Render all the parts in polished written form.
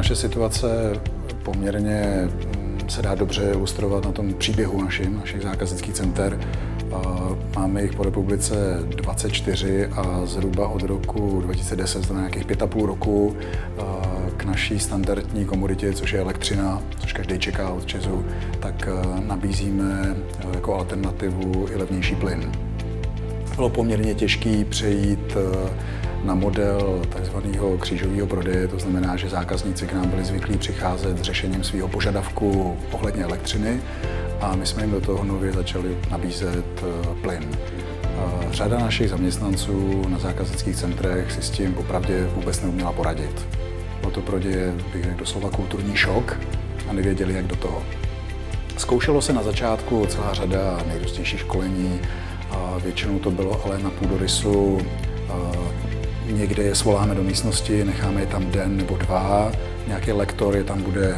naše situace poměrně se dá dobře ilustrovat na tom příběhu našich zákaznických center. Máme jich po republice 24 a zhruba od roku 2010, to na nějakých 5,5 roku, k naší standardní komoditě, což je elektřina, což každý čeká od ČEZu, tak nabízíme jako alternativu i levnější plyn. Bylo poměrně těžké přejít na model takzvaného křížového prodeje, to znamená, že zákazníci k nám byli zvyklí přicházet s řešením svého požadavku ohledně elektřiny a my jsme jim do toho nově začali nabízet plyn. Řada našich zaměstnanců na zákaznických centrech si s tím popravdě vůbec neuměla poradit. Bylo to pro ně, bych řekl, doslova kulturní šok a nevěděli, jak do toho. Zkoušelo se na začátku celá řada nejrůznějších školení, většinou to bylo ale na půdorysu. Někde je svoláme do místnosti, necháme je tam den nebo dva, nějaký lektor je tam bude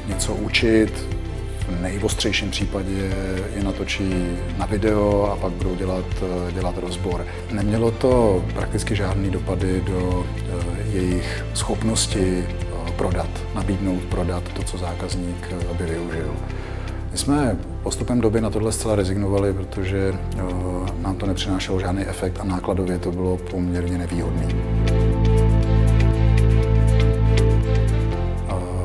něco učit, v nejostřejším případě je natočí na video a pak budou dělat rozbor. Nemělo to prakticky žádný dopady do jejich schopnosti prodat to, co zákazník by využil. My jsme postupem doby na tohle zcela rezignovali, protože nám to nepřinášelo žádný efekt a nákladově to bylo poměrně nevýhodné.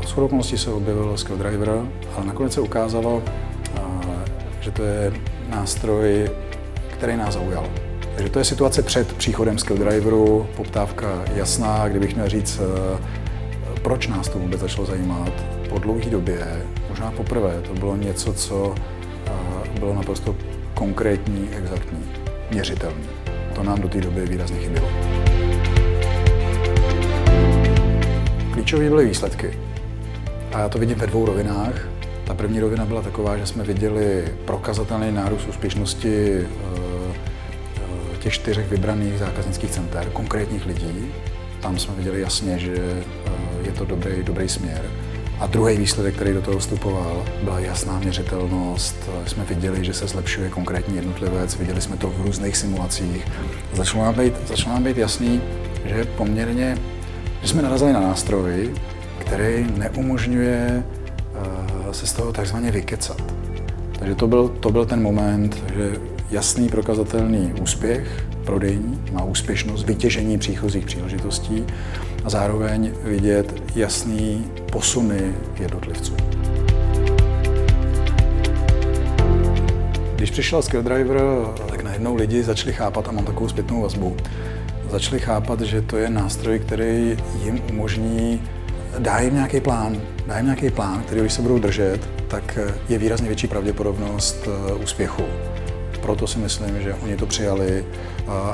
Shodou okolností se objevil Skilldriver, ale nakonec se ukázalo, že to je nástroj, který nás zaujal. Takže to je situace před příchodem Skilldriveru, poptávka jasná, kdybych měl říct, proč nás to vůbec začalo zajímat. Po dlouhé době, možná poprvé, to bylo něco, co bylo naprosto konkrétní, exaktní, měřitelné. To nám do té doby výrazně chybělo. Klíčové byly výsledky. A já to vidím ve dvou rovinách. Ta první rovina byla taková, že jsme viděli prokazatelný nárůst úspěšnosti těch 4 vybraných zákaznických center, konkrétních lidí. Tam jsme viděli jasně, že je to dobrý směr. A druhý výsledek, který do toho vstupoval, byla jasná měřitelnost. Jsme viděli, že se zlepšuje konkrétní jednotlivec, viděli jsme to v různých simulacích. Začalo nám být jasný, že že jsme narazili na nástroj, který neumožňuje se z toho takzvaně vykecat. Takže to byl ten moment, že jasný prokazatelný úspěch prodejní, má úspěšnost, vytěžení příchozích příležitostí a zároveň vidět jasný posuny jednotlivců. Když přišel Skilldriver, tak najednou lidi začali chápat, a mám takovou zpětnou vazbu, začali chápat, že to je nástroj, který jim umožní, dá jim nějaký plán, který když se budou držet, tak je výrazně větší pravděpodobnost úspěchu. Proto si myslím, že oni to přijali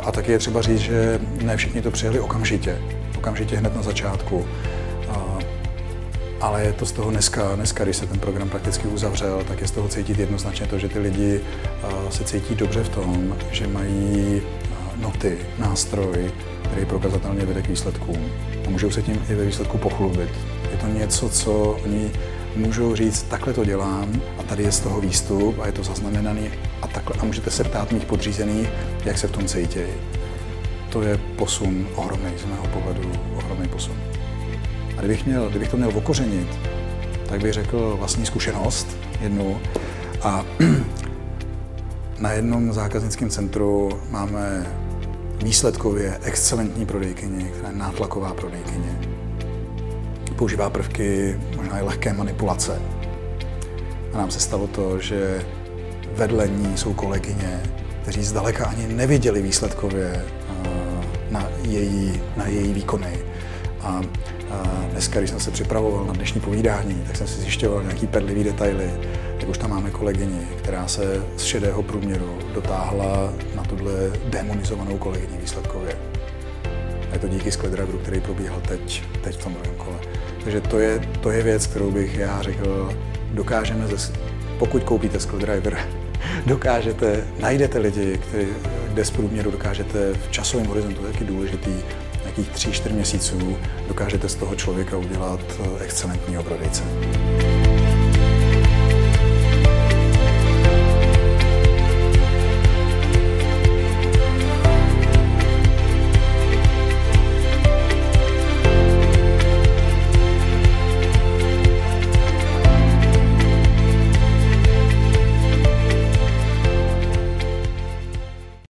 a taky je třeba říct, že ne všichni to přijali okamžitě hned na začátku. Ale je to z toho dneska, když se ten program prakticky uzavřel, tak je z toho cítit jednoznačně to, že ty lidi se cítí dobře v tom, že mají noty, nástroj, který prokazatelně vede k výsledkům. A můžou se tím i ve výsledku pochlubit. Je to něco, co oni můžou říct, takhle to dělám a tady je z toho výstup a je to zaznamenaný a můžete se ptát mých podřízených, jak se v tom cítí. To je posun ohromný, z mého pohledu ohromný posun. A kdybych to měl okořenit, tak bych řekl vlastní zkušenost jednu a na jednom zákaznickém centru máme výsledkově excelentní prodejkyni, která je nátlaková prodejkyně. Používá prvky možná i lehké manipulace. A nám se stalo to, že vedle ní jsou kolegyně, kteří zdaleka ani neviděli výsledkově na její výkony. A dneska, když jsem se připravoval na dnešní povídání, tak jsem si zjišťoval nějaký perlivý detaily. Tak už tam máme kolegyni, která se z šedého průměru dotáhla na tuhle demonizovanou kolegyni výsledkově. A je to díky Skilldriveru, který probíhal teď v tom druhém kole. Takže to je věc, kterou bych já řekl, pokud koupíte Skilldriver, najdete lidi, kde z průměru dokážete v časovém horizontu, taky důležitý, nějakých 3-4 měsíců, dokážete z toho člověka udělat excelentního prodejce.